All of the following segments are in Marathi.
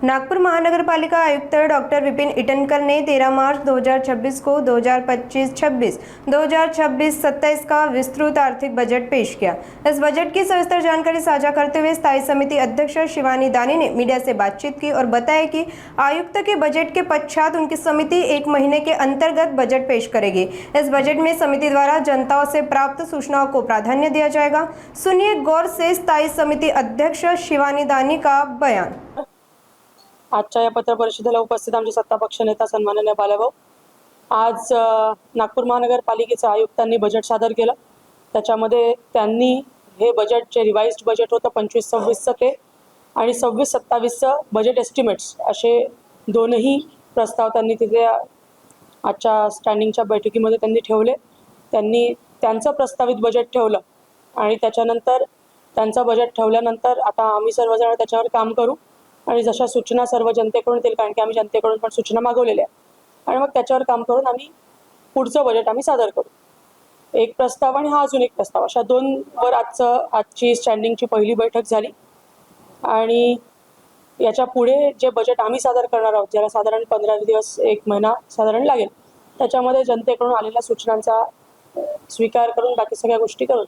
नागपुर महानगरपालिका आयुक्त डॉक्टर विपिन ईटनकर ने 13 मार्च 2026 को 2025-26, 2026-27 का विस्तृत आर्थिक बजट पेश किया। इस बजट की सविस्तर जानकारी साझा करते हुए स्थायी समिति अध्यक्ष शिवानी दानी ने मीडिया से बातचीत की और बताया कि आयुक्त के बजट के पश्चात उनकी समिति 1 महीने के अंतर्गत बजट पेश करेगी। इस बजट में समिति द्वारा जनताओं से प्राप्त सूचनाओं को प्राधान्य दिया जाएगा। सुनिए गौर से स्थायी समिति अध्यक्ष शिवानी दानी का बयान। आजच्या या पत्र परिषदेला उपस्थित आमचे सत्तापक्ष नेता सन्माननीय बालाभाऊ, आज नागपूर महानगरपालिकेच्या आयुक्तांनी बजेट सादर केलं। त्याच्यामध्ये त्यांनी हे बजेट जे रिवाइज्ड बजेट होतं 25-26 ते आणि 26-27 बजेट एस्टिमेट्स असे दोनही प्रस्ताव त्यांनी तिथे आजच्या स्टँडिंगच्या बैठकीमध्ये त्यांनी ठेवले। त्यांनी त्यांचं प्रस्तावित बजेट ठेवलं आणि त्याच्यानंतर त्यांचं बजेट ठेवल्यानंतर आता आम्ही सर्वजण त्याच्यावर काम करू आणि जशा सूचना सर्व जनतेकडून येतील, कारण की आम्ही जनतेकडून पण सूचना मागवलेल्या आहेत आणि मग त्याच्यावर काम करून आम्ही पुढचं बजेट आम्ही सादर करू। एक प्रस्ताव आणि हा अजून एक प्रस्ताव अशा दोनवर आजची स्टँडिंगची पहिली बैठक झाली आणि याच्या पुढे जे बजेट आम्ही सादर करणार आहोत, ज्याला साधारण 15 दिवस 1 महिना साधारण लागेल, त्याच्यामध्ये जनतेकडून आलेल्या सूचनांचा स्वीकार करून बाकी सगळ्या गोष्टी करून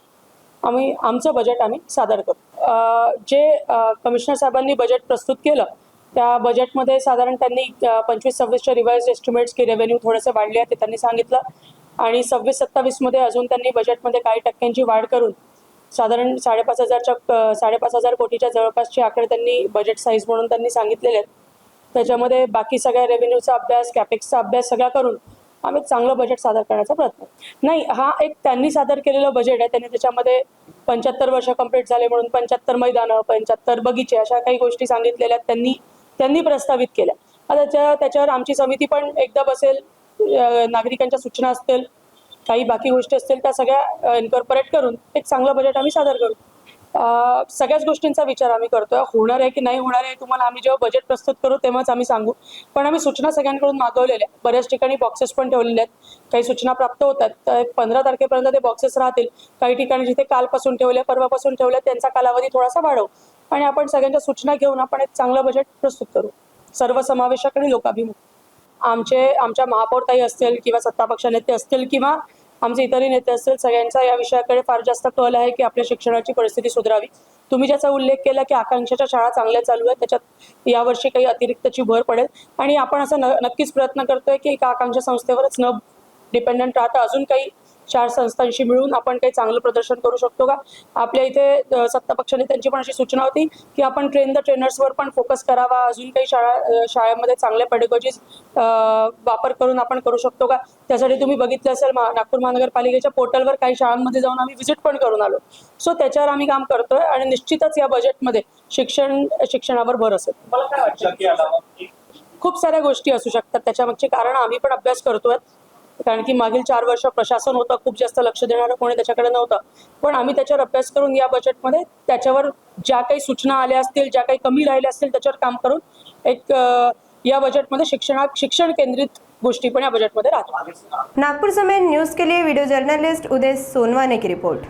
आम्ही आमचं बजेट आम्ही सादर करू। जे कमिशनर साहेबांनी बजेट प्रस्तुत केलं त्या बजेटमध्ये साधारण त्यांनी 25-26च्या रिवाइज्ड एस्टिमेट्स की रेव्हेन्यू थोडेसे वाढले आहे ते त्यांनी सांगितलं आणि 26-27 मध्ये अजून त्यांनी बजेटमध्ये काही टक्क्यांची वाढ करून साधारण 5,500 कोटीच्या जवळपासचे आकडे त्यांनी बजेट साईज म्हणून त्यांनी सांगितलेले आहेत। त्याच्यामध्ये बाकी सगळ्या रेव्हेन्यूचा अभ्यास, कॅपेक्सचा अभ्यास सगळा करून आम्ही चांगलं बजेट सादर करण्याचा प्रयत्न नाही। हा एक त्यांनी सादर केलेलं बजेट आहे। त्यांनी त्याच्यामध्ये 75 वर्ष कंप्लीट झाले म्हणून 75 मैदानं, 75 बगीचे अशा काही गोष्टी सांगितलेल्या त्यांनी प्रस्तावित केल्या। आता त्याच्यावर आमची समिती पण एकदा बसेल, नागरिकांच्या सूचना असतील, काही बाकी गोष्टी असतील त्या सगळ्या इन्कॉर्पोरेट करून एक चांगलं बजेट आम्ही सादर करू। सगळ्याच गोष्टींचा विचार आम्ही करतोय। होणार आहे की नाही होणार आहे तुम्हाला आम्ही जेव्हा बजेट प्रस्तुत करू तेव्हाच आम्ही सांगू, पण आम्ही सूचना सगळ्यांकडून मागवलेल्या आहेत। बऱ्याच ठिकाणी बॉक्सेस पण ठेवलेले आहेत, काही सूचना प्राप्त होतात तर 15 तारखेपर्यंत ते बॉक्सेस राहतील। काही ठिकाणी जिथे कालपासून ठेवले, परवापासून ठेवले त्यांचा कालावधी थोडासा वाढवू आणि आपण सगळ्यांच्या सूचना घेऊन आपण एक चांगलं बजेट प्रस्तुत करू, सर्वसमावेशक आणि लोकाभिमुख। आमच्या महापौरताई असतील किंवा सत्तापक्ष नेते असतील किंवा आमचे इतरही नेते असतील, सगळ्यांचा या विषयाकडे फार जास्त कल आहे की आपल्या शिक्षणाची परिस्थिती सुधारावी। तुम्ही ज्याचा उल्लेख केला की आकांक्षाच्या शाळा चांगल्या चालू आहेत, त्याच्यात यावर्षी काही अतिरिक्तची भर पडेल आणि आपण असं नक्कीच प्रयत्न करतोय की एका आकांक्षा संस्थेवरच न डिपेंडंट राहता अजून काही 4 संस्थांशी मिळून आपण काही चांगलं प्रदर्शन करू शकतो का। आपल्या इथे सत्तापक्ष नेत्यांची पण अशी सूचना होती की आपण ट्रेन द ट्रेनर्सवर पण फोकस करावा, अजून काही शाळेमध्ये चांगल्या पेडगॉजीज वापर करून आपण करू शकतो का। त्यासाठी तुम्ही बघितलं असेल नागपूर महानगरपालिकेच्या पोर्टलवर काही शाळांमध्ये जाऊन आम्ही व्हिजिट पण करून आलो। सो त्याच्यावर आम्ही काम करतोय आणि निश्चितच या बजेटमध्ये शिक्षणावर भर असेल। मला काय वाटतं खूप साऱ्या गोष्टी असू शकतात त्याच्यामागचे कारण आम्ही पण अभ्यास करतोय, कारण की मागील 4 वर्ष प्रशासन होतं, खूप जास्त लक्ष देणारं कोणी त्याच्याकडे नव्हतं, पण आम्ही त्याच्यावर अभ्यास करून या बजेटमध्ये त्याच्यावर ज्या काही सूचना आल्या असतील, ज्या काही कमी राहिल्या असतील त्याच्यावर काम करून एक या बजेटमध्ये शिक्षण केंद्रित गोष्टी पण या बजेटमध्ये राहतात। नागपुर समय न्यूज़ के लिए वीडियो जर्नलिस्ट उदय सोनवाने की रिपोर्ट।